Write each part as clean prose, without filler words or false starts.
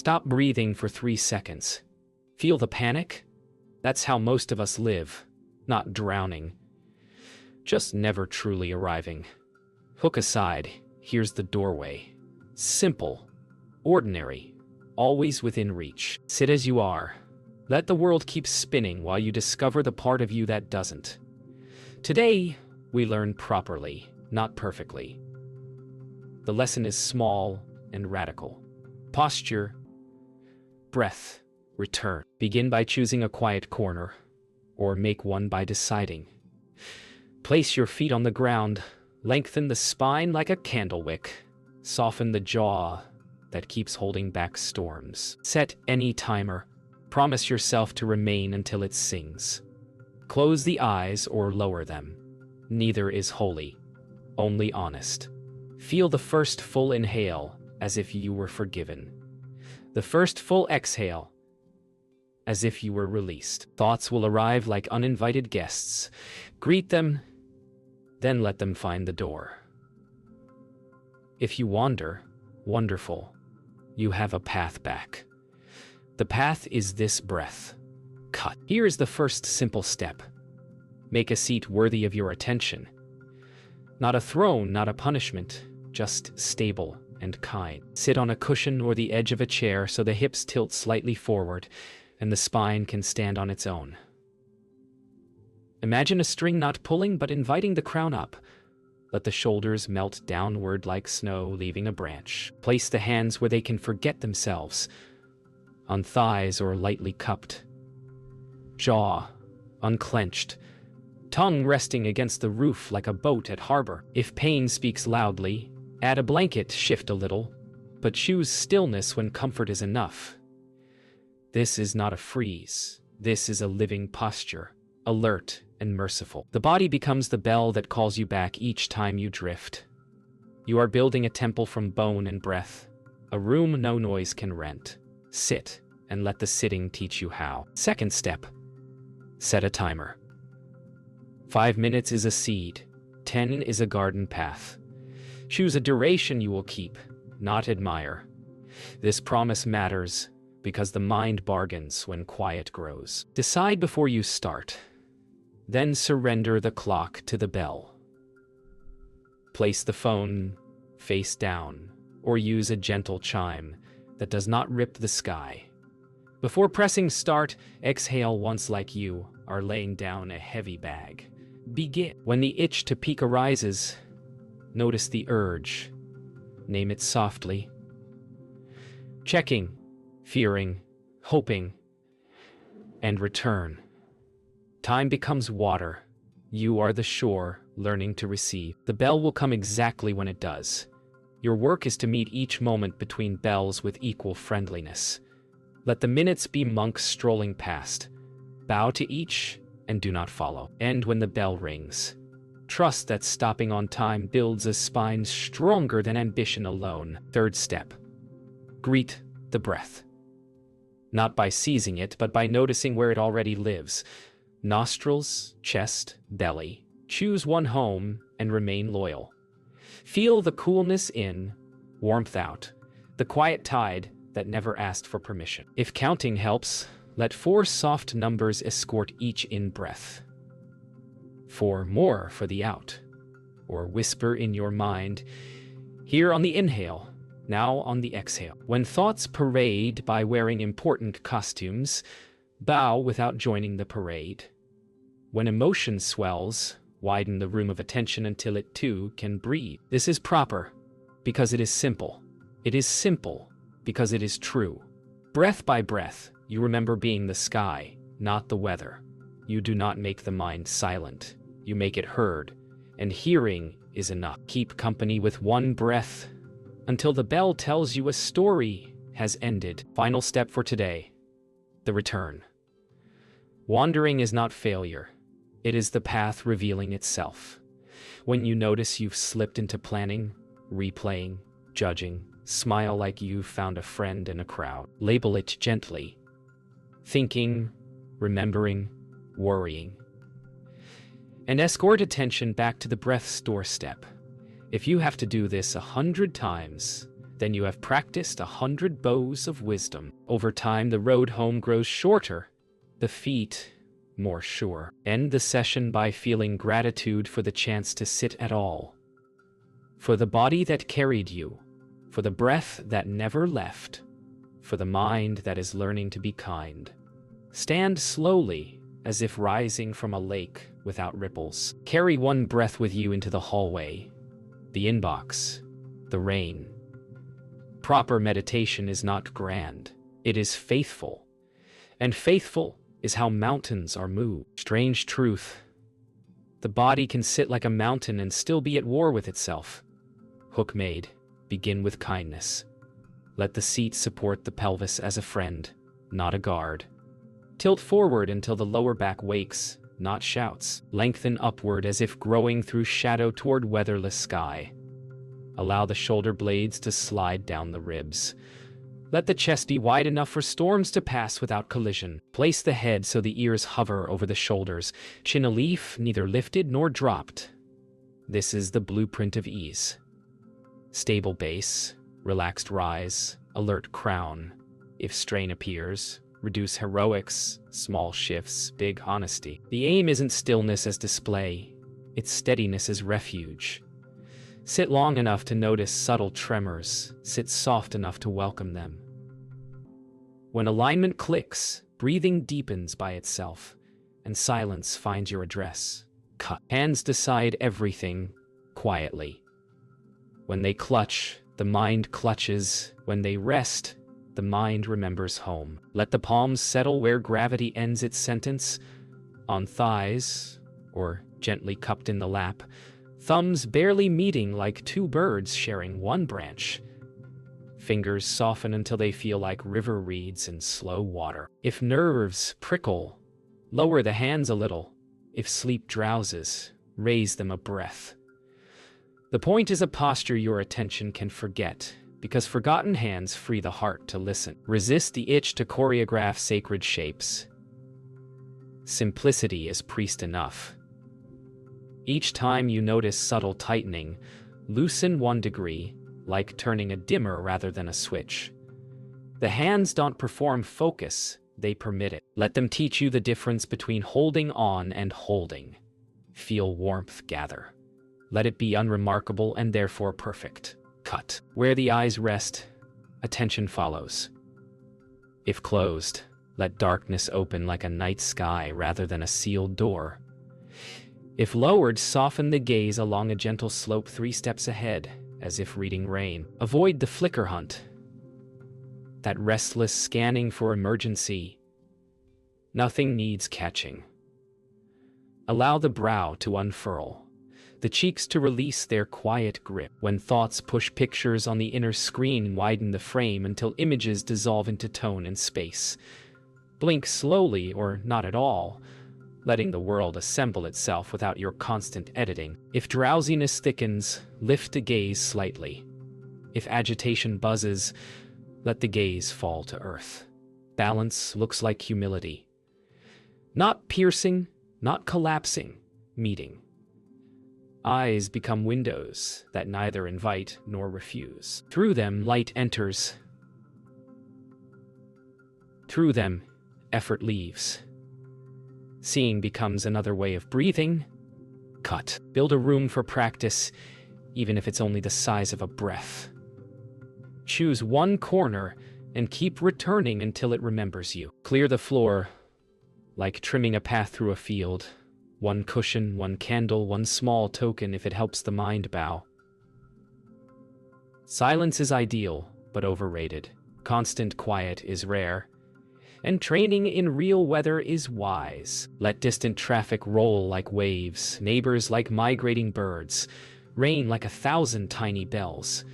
Stop breathing for 3 seconds. Feel the panic? That's how most of us live. Not drowning. Just never truly arriving. Hook aside, here's the doorway. Simple. Ordinary. Always within reach. Sit as you are. Let the world keep spinning while you discover the part of you that doesn't. Today, we learn properly, not perfectly. The lesson is small and radical. Posture, breath, return. Begin by choosing a quiet corner, or make one by deciding. Place your feet on the ground, lengthen the spine like a candle wick, soften the jaw that keeps holding back storms. Set any timer. Promise yourself to remain until it sings. Close the eyes or lower them. Neither is holy, only honest. Feel the first full inhale as if you were forgiven. The first full exhale as if you were released. Thoughts will arrive like uninvited guests. Greet them, then let them find the door. If you wander, wonderful. You have a path back. The path is this breath. Cut. Here is the first simple step. Make a seat worthy of your attention. Not a throne, not a punishment, just stable and kind. Sit on a cushion or the edge of a chair so the hips tilt slightly forward and the spine can stand on its own. Imagine a string not pulling but inviting the crown up. Let the shoulders melt downward like snow leaving a branch. Place the hands where they can forget themselves, on thighs or lightly cupped. Jaw unclenched, tongue resting against the roof like a boat at harbor. If pain speaks loudly, add a blanket, shift a little, but choose stillness when comfort is enough. This is not a freeze. This is a living posture, alert and merciful. The body becomes the bell that calls you back each time you drift. You are building a temple from bone and breath, a room no noise can rent. Sit and let the sitting teach you how. Second step, set a timer. 5 minutes is a seed, 10 is a garden path. Choose a duration you will keep, not admire. This promise matters because the mind bargains when quiet grows. Decide before you start. Then surrender the clock to the bell. Place the phone face down, or use a gentle chime that does not rip the sky. Before pressing start, exhale once like you are laying down a heavy bag. Begin. When the itch to peek arises, notice the urge. Name it softly. Checking, fearing, hoping, and return. Time becomes water. You are the shore, learning to receive. The bell will come exactly when it does. Your work is to meet each moment between bells with equal friendliness. Let the minutes be monks strolling past. Bow to each and do not follow. End when the bell rings. Trust that stopping on time builds a spine stronger than ambition alone. Third step, greet the breath. Not by seizing it, but by noticing where it already lives. Nostrils, chest, belly. Choose one home and remain loyal. Feel the coolness in, warmth out, the quiet tide that never asked for permission. If counting helps, let 4 soft numbers escort each in-breath. 4 more for the out. Or whisper in your mind, here on the inhale, now on the exhale. When thoughts parade by wearing important costumes, bow without joining the parade. When emotion swells, widen the room of attention until it too can breathe. This is proper, because it is simple. It is simple, because it is true. Breath by breath, you remember being the sky, not the weather. You do not make the mind silent. You make it heard, and hearing is enough. Keep company with one breath until the bell tells you a story has ended. Final step for today, the return. Wandering is not failure. It is the path revealing itself. When you notice you've slipped into planning, replaying, judging, smile like you've found a friend in a crowd. Label it gently. Thinking, remembering, worrying. And escort attention back to the breath's doorstep. If you have to do this 100 times, then you have practiced 100 bows of wisdom. Over time, the road home grows shorter, the feet more sure. End the session by feeling gratitude for the chance to sit at all, for the body that carried you, for the breath that never left, for the mind that is learning to be kind. Stand slowly, as if rising from a lake without ripples. Carry one breath with you into the hallway, the inbox, the rain. Proper meditation is not grand, it is faithful. And faithful is how mountains are moved. Strange truth. The body can sit like a mountain and still be at war with itself. Hook made. Begin with kindness. Let the seat support the pelvis as a friend, not a guard. Tilt forward until the lower back wakes, not shouts. Lengthen upward as if growing through shadow toward weatherless sky. Allow the shoulder blades to slide down the ribs. Let the chest be wide enough for storms to pass without collision. Place the head so the ears hover over the shoulders, chin a leaf, neither lifted nor dropped. This is the blueprint of ease. Stable base, relaxed rise, alert crown. If strain appears, reduce heroics, small shifts, big honesty. The aim isn't stillness as display, it's steadiness as refuge. Sit long enough to notice subtle tremors, sit soft enough to welcome them. When alignment clicks, breathing deepens by itself, and silence finds your address. Cut. Hands decide everything, quietly. When they clutch, the mind clutches. When they rest, the mind remembers home. Let the palms settle where gravity ends its sentence, on thighs, or gently cupped in the lap, thumbs barely meeting like two birds sharing one branch. Fingers soften until they feel like river reeds in slow water. If nerves prickle, lower the hands a little. If sleep drowses, raise them a breath. The point is a posture your attention can forget, because forgotten hands free the heart to listen. Resist the itch to choreograph sacred shapes. Simplicity is priest enough. Each time you notice subtle tightening, loosen 1 degree, like turning a dimmer rather than a switch. The hands don't perform focus, they permit it. Let them teach you the difference between holding on and holding. Feel warmth gather. Let it be unremarkable and therefore perfect. Cut. Where the eyes rest, attention follows. If closed, let darkness open like a night sky rather than a sealed door. If lowered, soften the gaze along a gentle slope 3 steps ahead, as if reading rain. Avoid the flicker hunt, that restless scanning for emergency. Nothing needs catching. Allow the brow to unfurl, the cheeks to release their quiet grip. When thoughts push pictures on the inner screen, widen the frame until images dissolve into tone and space. Blink slowly or not at all, letting the world assemble itself without your constant editing. If drowsiness thickens, lift the gaze slightly. If agitation buzzes, let the gaze fall to earth. Balance looks like humility. Not piercing, not collapsing, meeting. Eyes become windows that neither invite nor refuse. Through them, light enters. Through them, effort leaves. Seeing becomes another way of breathing. Cut. Build a room for practice, even if it's only the size of a breath. Choose one corner and keep returning until it remembers you. Clear the floor, like trimming a path through a field. 1 cushion, 1 candle, 1 small token if it helps the mind bow. Silence is ideal, but overrated. Constant quiet is rare. And training in real weather is wise. Let distant traffic roll like waves, neighbors like migrating birds, rain like 1,000 tiny bells.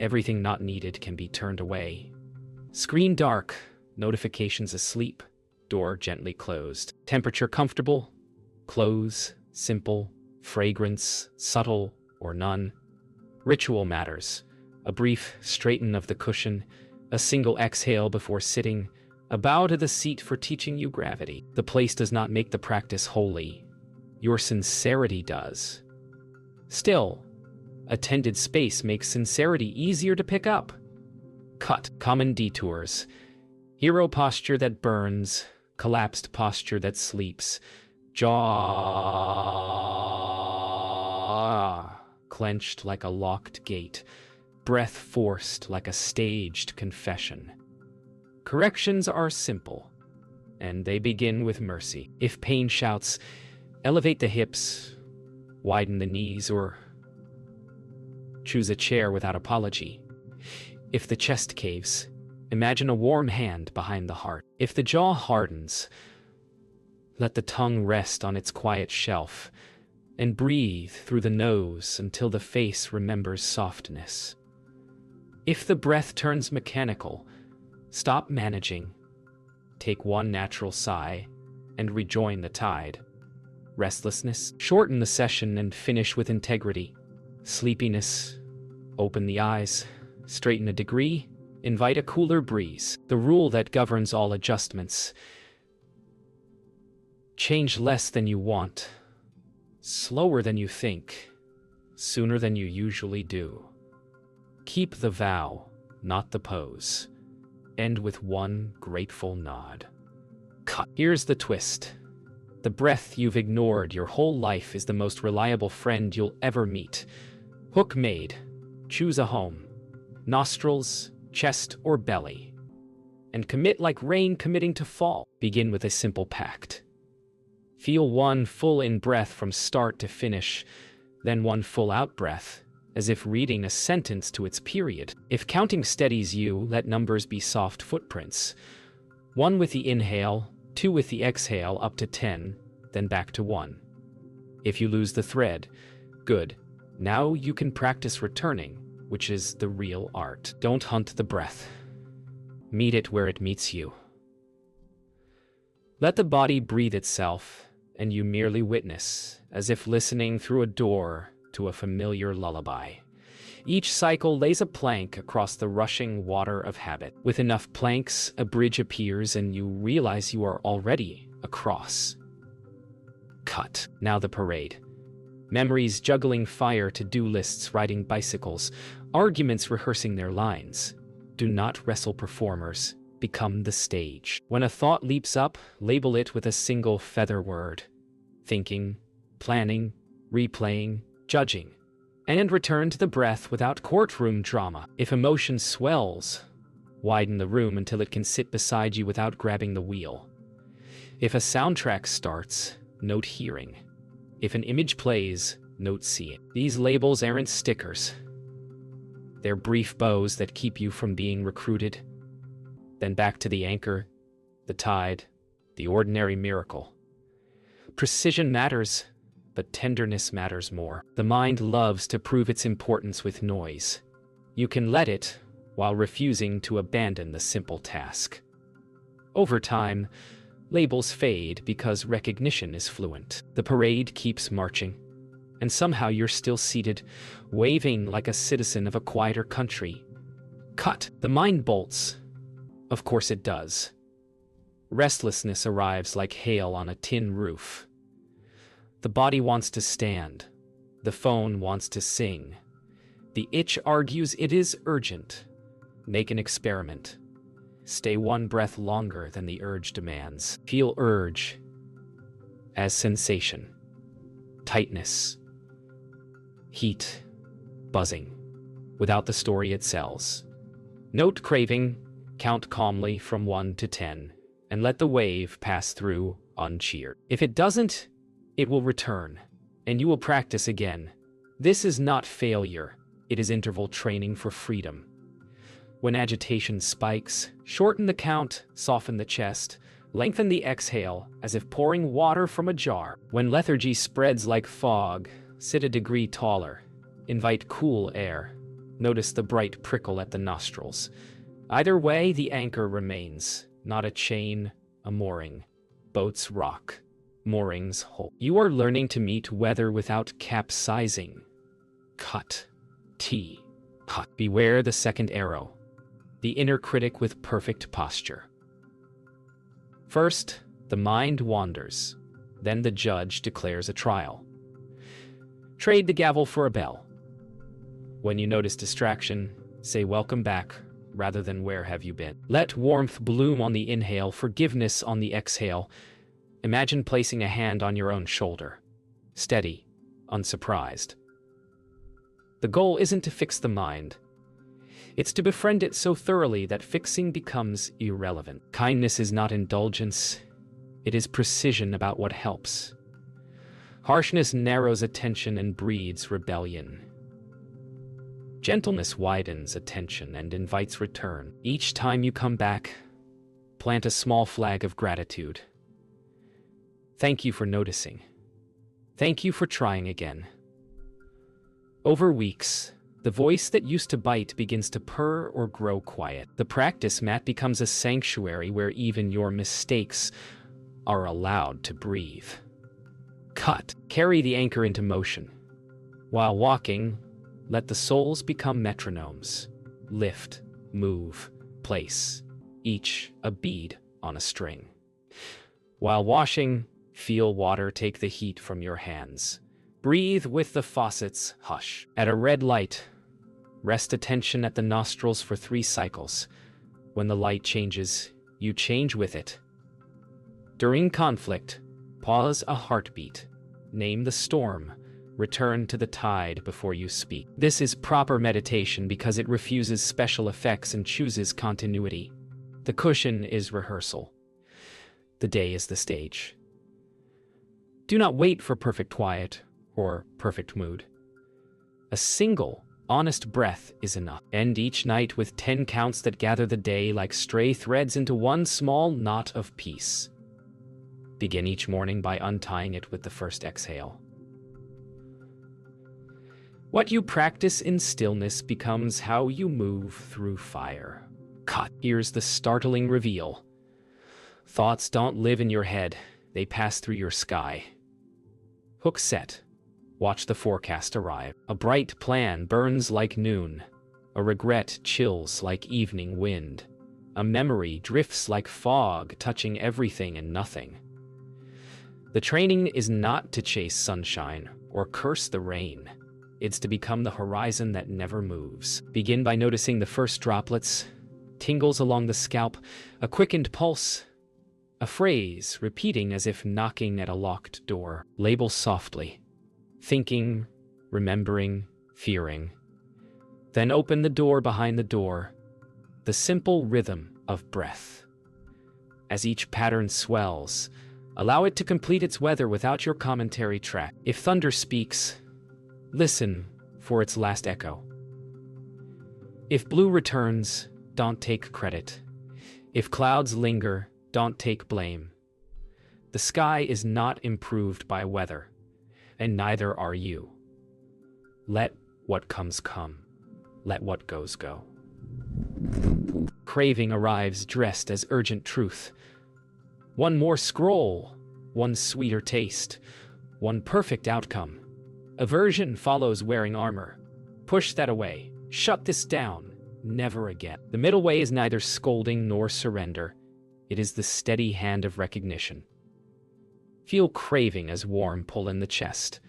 Everything not needed can be turned away. Screen dark, notifications asleep, door gently closed. Temperature comfortable, clothes simple, fragrance subtle or none. Ritual matters. A brief straighten of the cushion, a single exhale before sitting, a bow to the seat for teaching you gravity. The place does not make the practice holy. Your sincerity does. Still, Attended space makes sincerity easier to pick up. Cut. Common detours. Hero posture that burns, collapsed posture that sleeps, jaw clenched like a locked gate, breath forced like a staged confession. Corrections are simple, and they begin with mercy. If pain shouts, elevate the hips, widen the knees, or choose a chair without apology. If the chest caves, imagine a warm hand behind the heart. If the jaw hardens, let the tongue rest on its quiet shelf and breathe through the nose until the face remembers softness. If the breath turns mechanical, stop managing. Take one natural sigh and rejoin the tide. Restlessness, shorten the session and finish with integrity. Sleepiness, open the eyes, straighten a degree, invite a cooler breeze. The rule that governs all adjustments: change less than you want, slower than you think, sooner than you usually do. Keep the vow, not the pose. End with one grateful nod. Cut. Here's the twist. The breath you've ignored your whole life is the most reliable friend you'll ever meet. Hook made. Choose a home. Nostrils, chest, or belly. And commit like rain committing to fall. Begin with a simple pact. Feel one full in-breath from start to finish, then one full out-breath, as if reading a sentence to its period. If counting steadies you, let numbers be soft footprints. 1 with the inhale, 2 with the exhale, up to 10, then back to 1. If you lose the thread, good. Now you can practice returning, which is the real art. Don't hunt the breath. Meet it where it meets you. Let the body breathe itself, and you merely witness, as if listening through a door to a familiar lullaby. Each cycle lays a plank across the rushing water of habit. With enough planks, a bridge appears and you realize you are already across. Cut. Now the parade. Memories juggling fire, to-do lists, riding bicycles, arguments rehearsing their lines. Do not wrestle performers. Become the stage. When a thought leaps up, label it with a single feather word. Thinking, planning, replaying, judging. And return to the breath without courtroom drama. If emotion swells, widen the room until it can sit beside you without grabbing the wheel. If a soundtrack starts, note hearing. If an image plays, note seeing. These labels aren't stickers. They're brief bows that keep you from being recruited. Then back to the anchor, the tide, the ordinary miracle. Precision matters, but tenderness matters more. The mind loves to prove its importance with noise. You can let it, while refusing to abandon the simple task. Over time, labels fade because recognition is fluent. The parade keeps marching, and somehow you're still seated, waving like a citizen of a quieter country. Cut. The mind bolts. Of course it does. Restlessness arrives like hail on a tin roof. The body wants to stand. The phone wants to sing. The itch argues it is urgent. Make an experiment. Stay one breath longer than the urge demands. Feel urge as sensation, tightness, heat, buzzing, without the story it sells. Note craving, count calmly from 1 to 10, and let the wave pass through uncheered. If it doesn't, it will return, and you will practice again. This is not failure, it is interval training for freedom. When agitation spikes, shorten the count, soften the chest, lengthen the exhale as if pouring water from a jar. When lethargy spreads like fog, sit a degree taller. Invite cool air. Notice the bright prickle at the nostrils. Either way, the anchor remains, not a chain, a mooring. Boats rock, moorings hold. You are learning to meet weather without capsizing. Cut. T. Cut. Beware the second arrow. The inner critic with perfect posture. First, the mind wanders. Then the judge declares a trial. Trade the gavel for a bell. When you notice distraction, say welcome back rather than where have you been. Let warmth bloom on the inhale, forgiveness on the exhale. Imagine placing a hand on your own shoulder. Steady, unsurprised. The goal isn't to fix the mind. It's to befriend it so thoroughly that fixing becomes irrelevant. Kindness is not indulgence. It is precision about what helps. Harshness narrows attention and breeds rebellion. Gentleness widens attention and invites return. Each time you come back, plant a small flag of gratitude. Thank you for noticing. Thank you for trying again. Over weeks, the voice that used to bite begins to purr or grow quiet. The practice mat becomes a sanctuary where even your mistakes are allowed to breathe. Cut. Carry the anchor into motion. While walking, let the soles become metronomes. Lift, move, place, each a bead on a string. While washing, feel water take the heat from your hands. Breathe with the faucets, hush. At a red light, rest attention at the nostrils for 3 cycles. When the light changes, you change with it. During conflict, pause a heartbeat. Name the storm. Return to the tide before you speak. This is proper meditation because it refuses special effects and chooses continuity. The cushion is rehearsal. The day is the stage. Do not wait for perfect quiet or perfect mood. A single, honest breath is enough. End each night with 10 counts that gather the day like stray threads into one small knot of peace. Begin each morning by untying it with the first exhale. What you practice in stillness becomes how you move through fire. Cut. Here's the startling reveal. Thoughts don't live in your head, they pass through your sky. Hook set. Watch the forecast arrive. A bright plan burns like noon. A regret chills like evening wind. A memory drifts like fog, touching everything and nothing. The training is not to chase sunshine or curse the rain. It's to become the horizon that never moves. Begin by noticing the first droplets, tingles along the scalp, a quickened pulse, a phrase repeating as if knocking at a locked door. Label softly. Thinking, remembering, fearing. Then open the door behind the door, the simple rhythm of breath. As each pattern swells, allow it to complete its weather without your commentary track. If thunder speaks, listen for its last echo. If blue returns, don't take credit. If clouds linger, don't take blame. The sky is not improved by weather, and neither are you. Let what comes come. Let what goes go. Craving arrives dressed as urgent truth. One more scroll, one sweeter taste, one perfect outcome. Aversion follows wearing armor. Push that away. Shut this down. Never again. The middle way is neither scolding nor surrender. It is the steady hand of recognition. Feel craving as warm pull in the chest,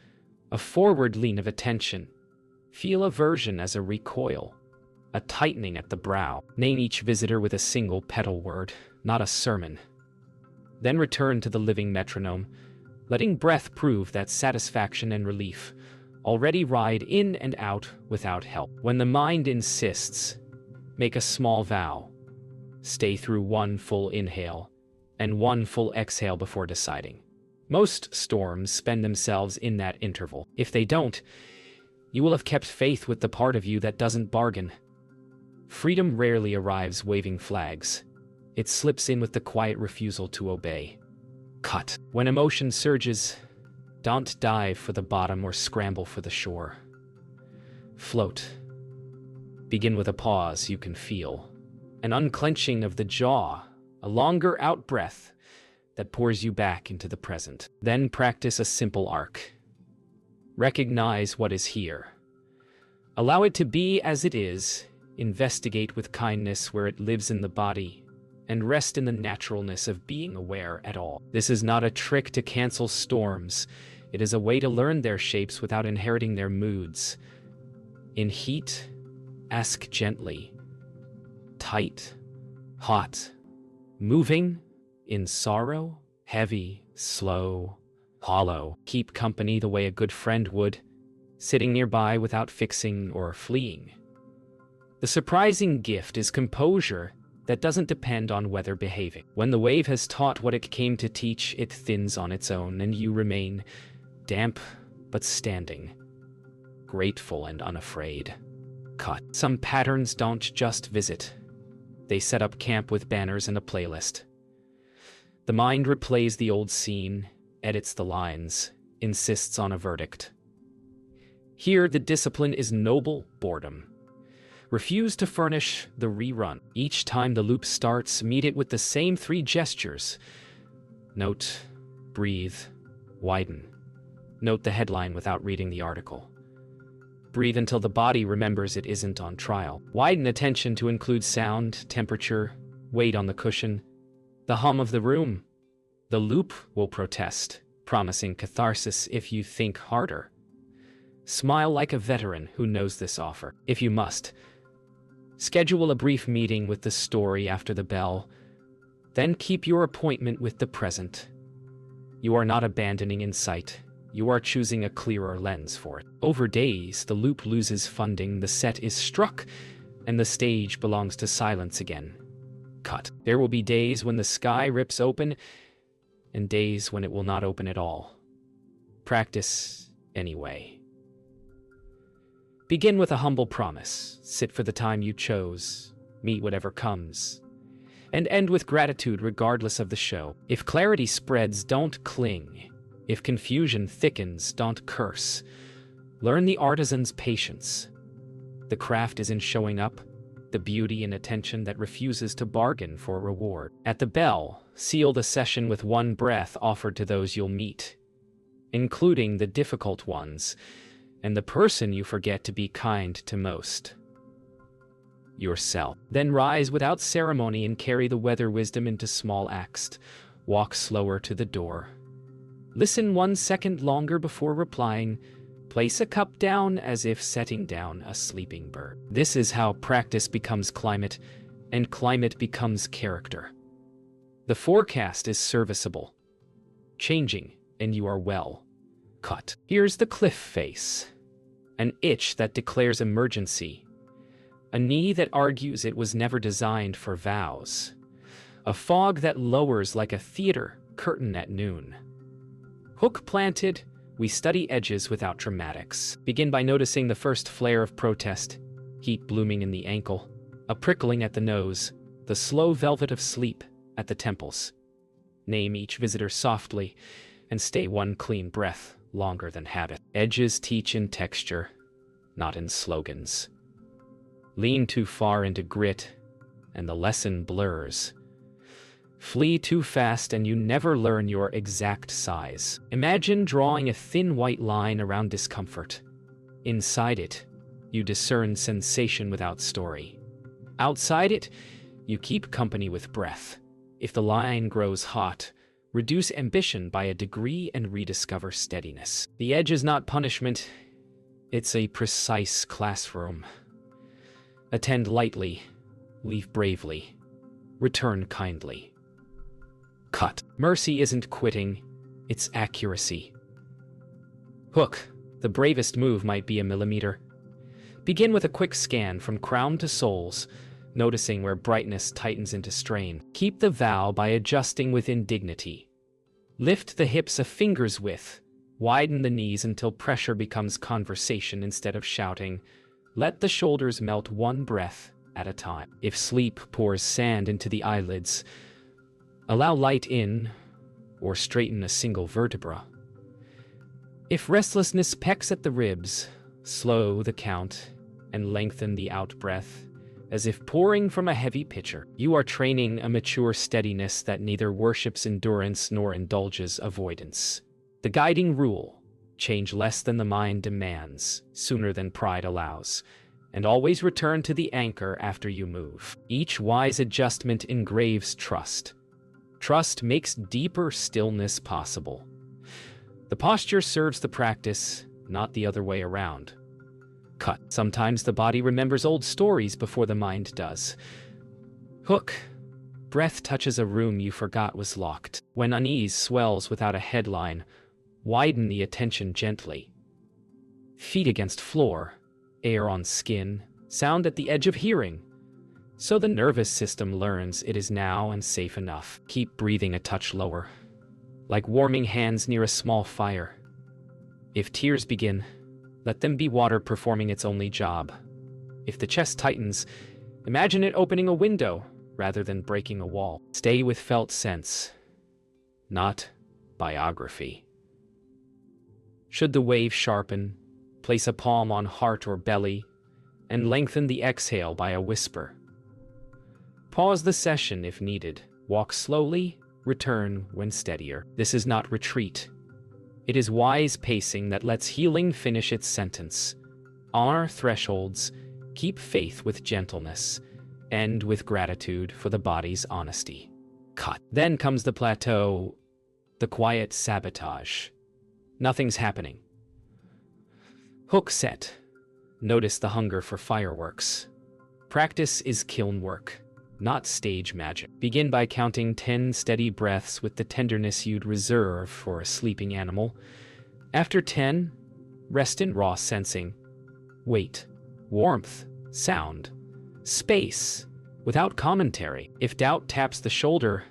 a forward lean of attention. Feel aversion as a recoil, a tightening at the brow. Name each visitor with a single petal word, not a sermon. Then return to the living metronome, letting breath prove that satisfaction and relief already ride in and out without help. When the mind insists, make a small vow. Stay through one full inhale and one full exhale before deciding. Most storms spend themselves in that interval. If they don't, you will have kept faith with the part of you that doesn't bargain. Freedom rarely arrives waving flags. It slips in with the quiet refusal to obey. Cut. When emotion surges, don't dive for the bottom or scramble for the shore. Float. Begin with a pause you can feel, an unclenching of the jaw, a longer out-breath that pours you back into the present. Then practice a simple arc. Recognize what is here. Allow it to be as it is. Investigate with kindness where it lives in the body, and rest in the naturalness of being aware at all. This is not a trick to cancel storms. It is a way to learn their shapes without inheriting their moods. In heat, ask gently. Tight, hot. Moving, in sorrow, heavy, slow, hollow. Keep company the way a good friend would, sitting nearby without fixing or fleeing. The surprising gift is composure that doesn't depend on weather behaving. When the wave has taught what it came to teach, it thins on its own, and you remain damp but standing, grateful and unafraid. Cut. Some patterns don't just visit. They set up camp with banners and a playlist. The mind replays the old scene, edits the lines, insists on a verdict. Here, the discipline is noble boredom. Refuse to furnish the rerun. Each time the loop starts, meet it with the same 3 gestures. Note, breathe, widen. Note the headline without reading the article. Breathe until the body remembers it isn't on trial. Widen attention to include sound, temperature, weight on the cushion, the hum of the room. The loop will protest, promising catharsis if you think harder. Smile like a veteran who knows this offer. If you must, schedule a brief meeting with the story after the bell, then keep your appointment with the present. You are not abandoning insight. You are choosing a clearer lens for it. Over days, the loop loses funding, the set is struck, and the stage belongs to silence again. Cut. There will be days when the sky rips open, and days when it will not open at all. Practice anyway. Begin with a humble promise. Sit for the time you chose. Meet whatever comes. And end with gratitude regardless of the show. If clarity spreads, don't cling. If confusion thickens, don't curse. Learn the artisan's patience. The craft is in showing up, the beauty in attention that refuses to bargain for reward. At the bell, seal the session with one breath offered to those you'll meet, including the difficult ones, and the person you forget to be kind to most. Yourself. Then rise without ceremony and carry the weather wisdom into small acts. Walk slower to the door. Listen 1 second longer before replying. Place a cup down as if setting down a sleeping bird. This is how practice becomes climate, and climate becomes character. The forecast is serviceable, changing, and you are well. Cut. Here's the cliff face. An itch that declares emergency. A knee that argues it was never designed for vows. A fog that lowers like a theater curtain at noon. Hook planted, we study edges without dramatics. Begin by noticing the first flare of protest, heat blooming in the ankle, a prickling at the nose, the slow velvet of sleep at the temples. Name each visitor softly, and stay one clean breath longer than habit. Edges teach in texture, not in slogans. Lean too far into grit, and the lesson blurs. Flee too fast and you never learn your exact size. Imagine drawing a thin white line around discomfort. Inside it, you discern sensation without story. Outside it, you keep company with breath. If the line grows hot, reduce ambition by a degree and rediscover steadiness. The edge is not punishment, it's a precise classroom. Attend lightly, leave bravely, return kindly. Cut. Mercy isn't quitting, it's accuracy. Hook. The bravest move might be a millimeter. Begin with a quick scan from crown to soles, noticing where brightness tightens into strain. Keep the vow by adjusting within dignity. Lift the hips a finger's width. Widen the knees until pressure becomes conversation instead of shouting. Let the shoulders melt one breath at a time. If sleep pours sand into the eyelids, allow light in, or straighten a single vertebra. If restlessness pecks at the ribs, slow the count and lengthen the out-breath, as if pouring from a heavy pitcher. You are training a mature steadiness that neither worships endurance nor indulges avoidance. The guiding rule: change less than the mind demands, sooner than pride allows, and always return to the anchor after you move. Each wise adjustment engraves trust. Trust makes deeper stillness possible. The posture serves the practice, not the other way around. Cut. Sometimes the body remembers old stories before the mind does. Hook. Breath touches a room you forgot was locked. When unease swells without a headline, widen the attention gently. Feet against floor, air on skin, sound at the edge of hearing. So the nervous system learns it is now and safe enough. Keep breathing a touch lower, like warming hands near a small fire. If tears begin, let them be water performing its only job. If the chest tightens, imagine it opening a window rather than breaking a wall. Stay with felt sense, not biography. Should the wave sharpen, place a palm on heart or belly, and lengthen the exhale by a whisper. Pause the session if needed. Walk slowly, return when steadier. This is not retreat. It is wise pacing that lets healing finish its sentence. Honor thresholds, keep faith with gentleness, end with gratitude for the body's honesty. Cut. Then comes the plateau, the quiet sabotage. Nothing's happening. Hook set. Notice the hunger for fireworks. Practice is kiln work, not stage magic. Begin by counting 10 steady breaths with the tenderness you'd reserve for a sleeping animal. After 10, rest in raw sensing. Weight, warmth, sound, space, without commentary. If doubt taps the shoulder,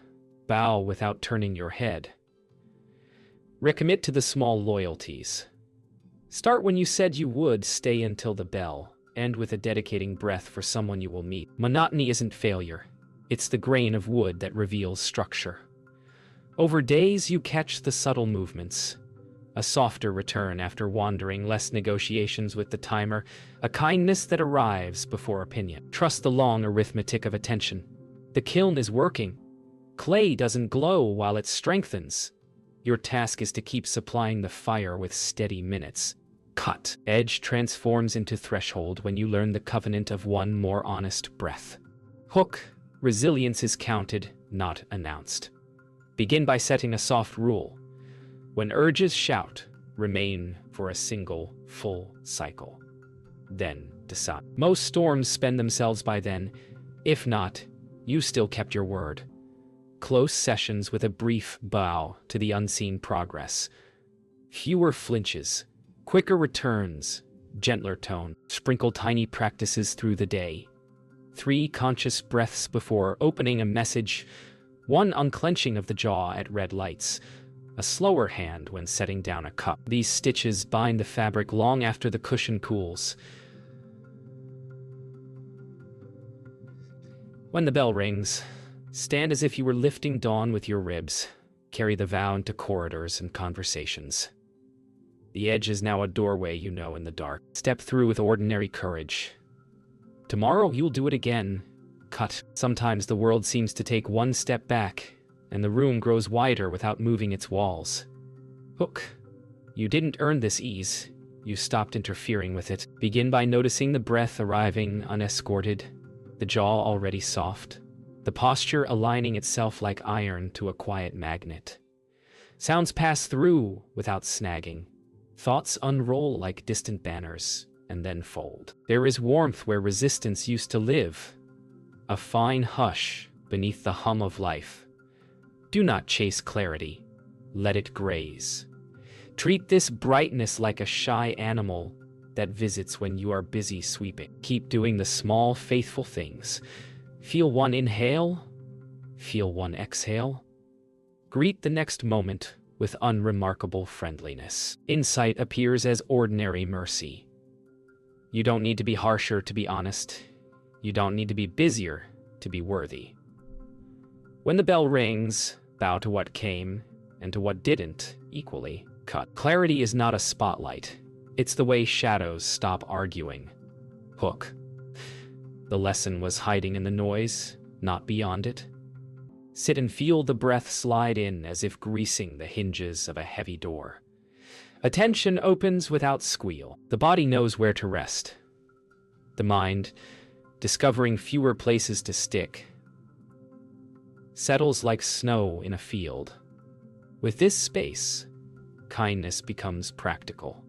bow without turning your head. Recommit to the small loyalties. Start when you said you would, stay until the bell. End with a dedicating breath for someone you will meet. Monotony isn't failure. It's the grain of wood that reveals structure. Over days, you catch the subtle movements. A softer return after wandering, less negotiations with the timer, a kindness that arrives before opinion. Trust the long arithmetic of attention. The kiln is working. Clay doesn't glow while it strengthens. Your task is to keep supplying the fire with steady minutes. Cut. Edge transforms into threshold when you learn the covenant of one more honest breath. Hook. Resilience is counted, not announced. Begin by setting a soft rule. When urges shout, remain for a single, full cycle. Then decide. Most storms spend themselves by then. If not, you still kept your word. Close sessions with a brief bow to the unseen progress. Fewer flinches, quicker returns, gentler tone. Sprinkle tiny practices through the day. 3 conscious breaths before opening a message. 1 unclenching of the jaw at red lights. A slower hand when setting down a cup. These stitches bind the fabric long after the cushion cools. When the bell rings, stand as if you were lifting dawn with your ribs. Carry the vow into corridors and conversations. The edge is now a doorway you know in the dark. Step through with ordinary courage. Tomorrow you'll do it again. Cut. Sometimes the world seems to take one step back, and the room grows wider without moving its walls. Hook. You didn't earn this ease. You stopped interfering with it. Begin by noticing the breath arriving unescorted, the jaw already soft, the posture aligning itself like iron to a quiet magnet. Sounds pass through without snagging. Thoughts unroll like distant banners, and then fold. There is warmth where resistance used to live. A fine hush beneath the hum of life. Do not chase clarity. Let it graze. Treat this brightness like a shy animal that visits when you are busy sweeping. Keep doing the small, faithful things. Feel one inhale. Feel one exhale. Greet the next moment with unremarkable friendliness. Insight appears as ordinary mercy. You don't need to be harsher to be honest. You don't need to be busier to be worthy. When the bell rings, bow to what came and to what didn't equally. Cut. Clarity is not a spotlight. It's the way shadows stop arguing. Hook. The lesson was hiding in the noise, not beyond it. Sit and feel the breath slide in as if greasing the hinges of a heavy door. Attention opens without squeal. The body knows where to rest. The mind, discovering fewer places to stick, settles like snow in a field. With this space, kindness becomes practical.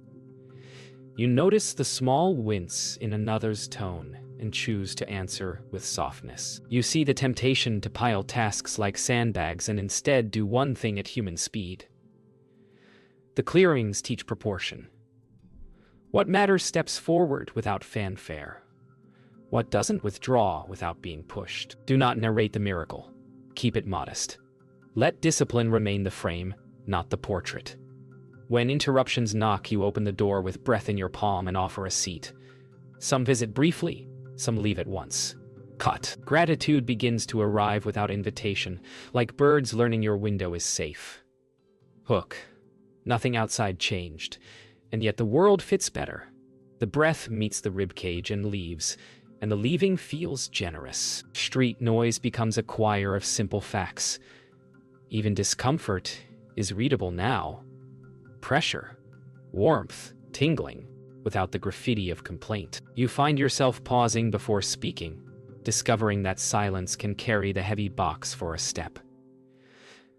You notice the small wince in another's tone and choose to answer with softness. You see the temptation to pile tasks like sandbags and instead do one thing at human speed. The clearings teach proportion. What matters steps forward without fanfare. What doesn't withdraw without being pushed. Do not narrate the miracle. Keep it modest. Let discipline remain the frame, not the portrait. When interruptions knock, you open the door with breath in your palm and offer a seat. Some visit briefly, some leave at once. Cut. Gratitude begins to arrive without invitation, like birds learning your window is safe. Hook. Nothing outside changed, and yet the world fits better. The breath meets the ribcage and leaves, and the leaving feels generous. Street noise becomes a choir of simple facts. Even discomfort is readable now. Pressure, warmth, tingling, without the graffiti of complaint. You find yourself pausing before speaking, discovering that silence can carry the heavy box for a step.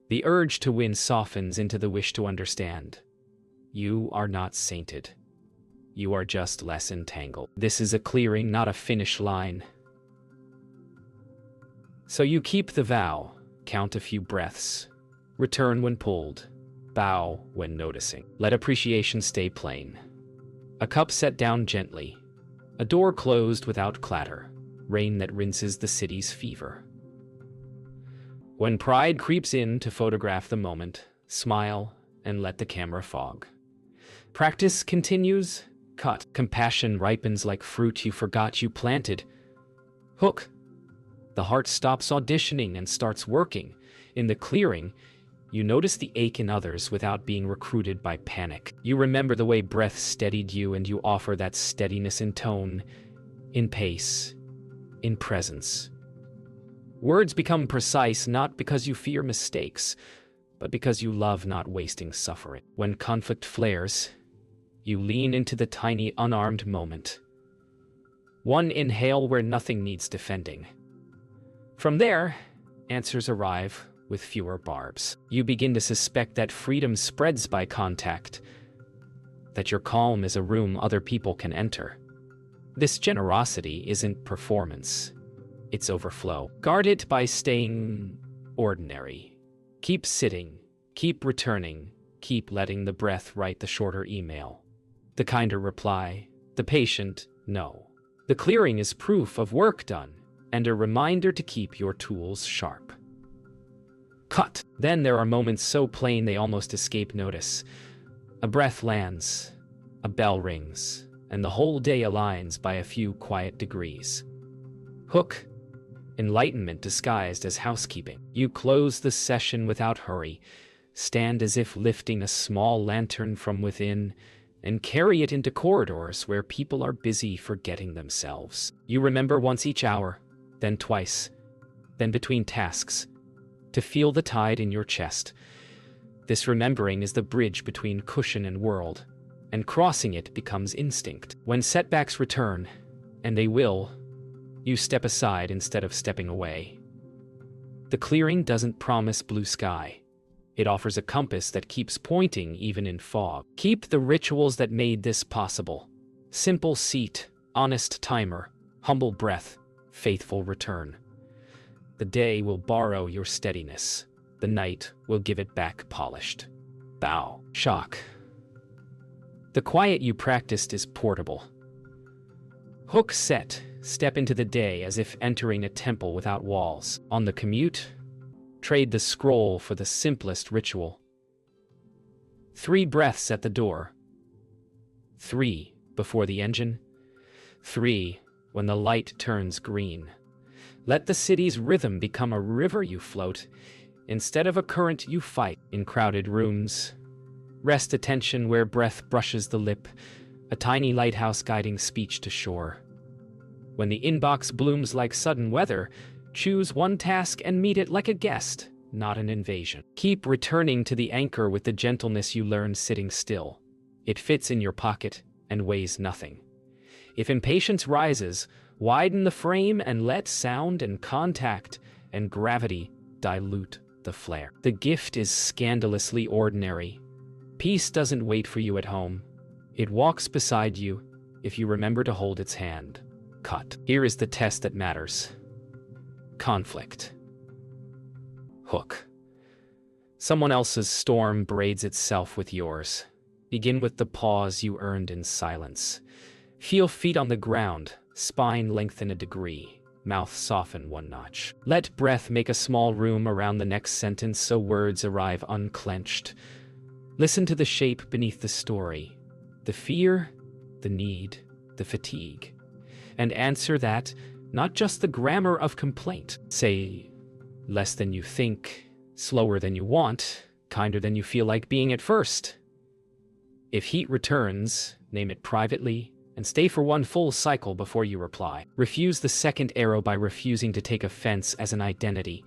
The urge to win softens into the wish to understand. You are not sainted. You are just less entangled. This is a clearing, not a finish line. So you keep the vow, count a few breaths, return when pulled, bow when noticing. Let appreciation stay plain. A cup set down gently, a door closed without clatter, rain that rinses the city's fever. When pride creeps in to photograph the moment, smile and let the camera fog. Practice continues. Cut. Compassion ripens like fruit you forgot you planted. Hook. The heart stops auditioning and starts working. In the clearing, you notice the ache in others without being recruited by panic. You remember the way breath steadied you, and you offer that steadiness in tone, in pace, in presence. Words become precise not because you fear mistakes, but because you love not wasting suffering. When conflict flares, you lean into the tiny, unarmed moment. One inhale where nothing needs defending. From there, answers arrive with fewer barbs. You begin to suspect that freedom spreads by contact, that your calm is a room other people can enter. This generosity isn't performance, it's overflow. Guard it by staying ordinary. Keep sitting, keep returning, keep letting the breath write the shorter email. The kinder reply, the patient no. The clearing is proof of work done, and a reminder to keep your tools sharp. Cut. Then there are moments so plain they almost escape notice. A breath lands, a bell rings, and the whole day aligns by a few quiet degrees. Hook. Enlightenment disguised as housekeeping. You close the session without hurry, stand as if lifting a small lantern from within, and carry it into corridors where people are busy forgetting themselves. You remember once each hour, then twice, then between tasks, to feel the tide in your chest. This remembering is the bridge between cushion and world, and crossing it becomes instinct. When setbacks return, and they will, you step aside instead of stepping away. The clearing doesn't promise blue sky. It offers a compass that keeps pointing even in fog. Keep the rituals that made this possible. Simple seat, honest timer, humble breath, faithful return. The day will borrow your steadiness. The night will give it back polished. Bow. Shock. The quiet you practiced is portable. Hook set. Step into the day as if entering a temple without walls. On the commute, trade the scroll for the simplest ritual. 3 breaths at the door. 3 before the engine. 3 when the light turns green. Let the city's rhythm become a river you float, instead of a current you fight. In crowded rooms, rest attention where breath brushes the lip, a tiny lighthouse guiding speech to shore. When the inbox blooms like sudden weather, choose one task and meet it like a guest, not an invasion. Keep returning to the anchor with the gentleness you learned sitting still. It fits in your pocket and weighs nothing. If impatience rises, widen the frame and let sound and contact and gravity dilute the flare. The gift is scandalously ordinary. Peace doesn't wait for you at home. It walks beside you if you remember to hold its hand. Cut. Here is the test that matters. Conflict. Hook. Someone else's storm braids itself with yours. Begin with the pause you earned in silence. Feel feet on the ground, spine lengthen a degree, mouth soften one notch. Let breath make a small room around the next sentence so words arrive unclenched. Listen to the shape beneath the story, the fear, the need, the fatigue. And answer that, not just the grammar of complaint. Say, less than you think, slower than you want, kinder than you feel like being at first. If heat returns, name it privately, and stay for one full cycle before you reply. Refuse the second arrow by refusing to take offense as an identity.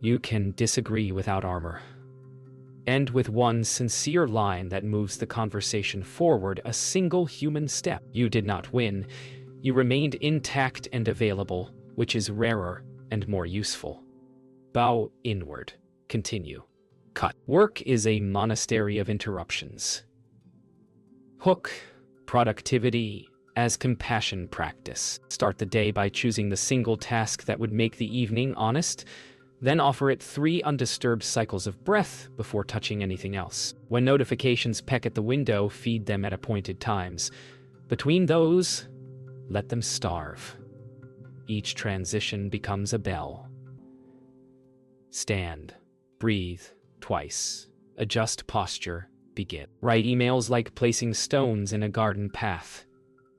You can disagree without armor. End with one sincere line that moves the conversation forward a single human step. You did not win. You remained intact and available, which is rarer and more useful. Bow inward. Continue. Cut. Work is a monastery of interruptions. Hook. Productivity as compassion practice. Start the day by choosing the single task that would make the evening honest. Then offer it 3 undisturbed cycles of breath before touching anything else. When notifications peck at the window, feed them at appointed times. Between those, let them starve. Each transition becomes a bell. Stand. Breathe. Twice. Adjust posture. Begin. Write emails like placing stones in a garden path.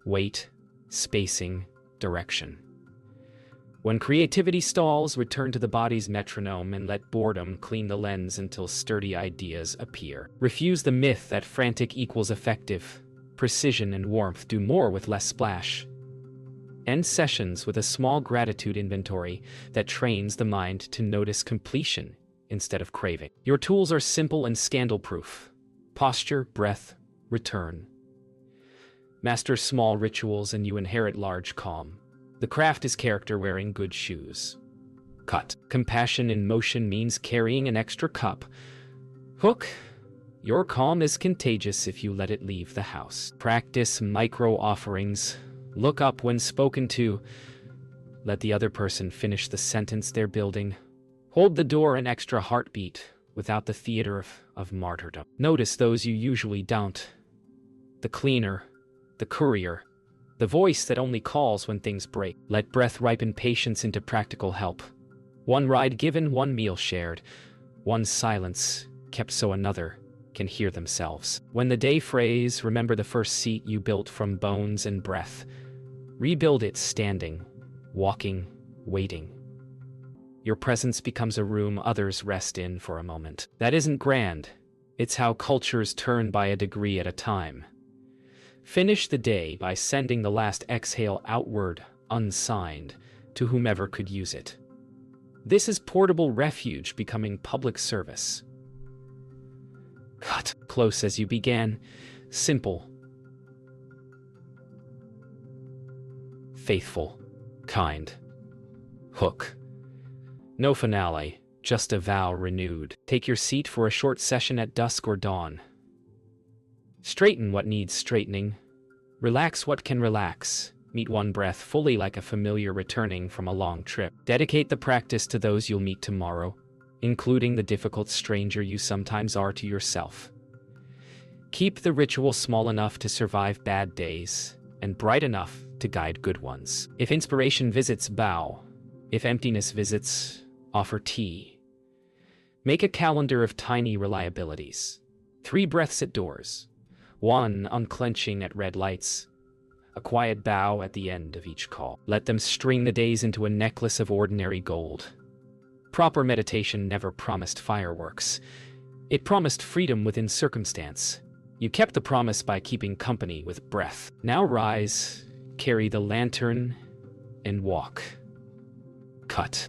Weight, spacing, direction. When creativity stalls, return to the body's metronome and let boredom clean the lens until sturdy ideas appear. Refuse the myth that frantic equals effective. Precision and warmth do more with less splash. End sessions with a small gratitude inventory that trains the mind to notice completion instead of craving. Your tools are simple and scandal-proof. Posture, breath, return. Master small rituals and you inherit large calm. The craft is character wearing good shoes. Cut. Compassion in motion means carrying an extra cup. Hook. Your calm is contagious if you let it leave the house. Practice micro offerings. Look up when spoken to. Let the other person finish the sentence they're building. Hold the door an extra heartbeat without the theater of martyrdom. Notice those you usually don't. The cleaner, the courier, the voice that only calls when things break. Let breath ripen patience into practical help. One ride given, one meal shared, one silence kept so another can hear themselves. When the day frays, remember the first seat you built from bones and breath. Rebuild it standing, walking, waiting. Your presence becomes a room others rest in for a moment. That isn't grand. It's how cultures turn by a degree at a time. Finish the day by sending the last exhale outward, unsigned, to whomever could use it. This is portable refuge becoming public service. Cut. Close as you began. Simple. Faithful. Kind. Hook. No finale, just a vow renewed. Take your seat for a short session at dusk or dawn. Straighten what needs straightening. Relax what can relax. Meet one breath fully like a familiar returning from a long trip. Dedicate the practice to those you'll meet tomorrow, including the difficult stranger you sometimes are to yourself. Keep the ritual small enough to survive bad days, and bright enough to guide good ones. If inspiration visits, bow. If emptiness visits, offer tea. Make a calendar of tiny reliabilities. 3 breaths at doors. 1 unclenching at red lights. A quiet bow at the end of each call. Let them string the days into a necklace of ordinary gold. Proper meditation never promised fireworks. It promised freedom within circumstance. You kept the promise by keeping company with breath. Now rise, carry the lantern, and walk. Cut.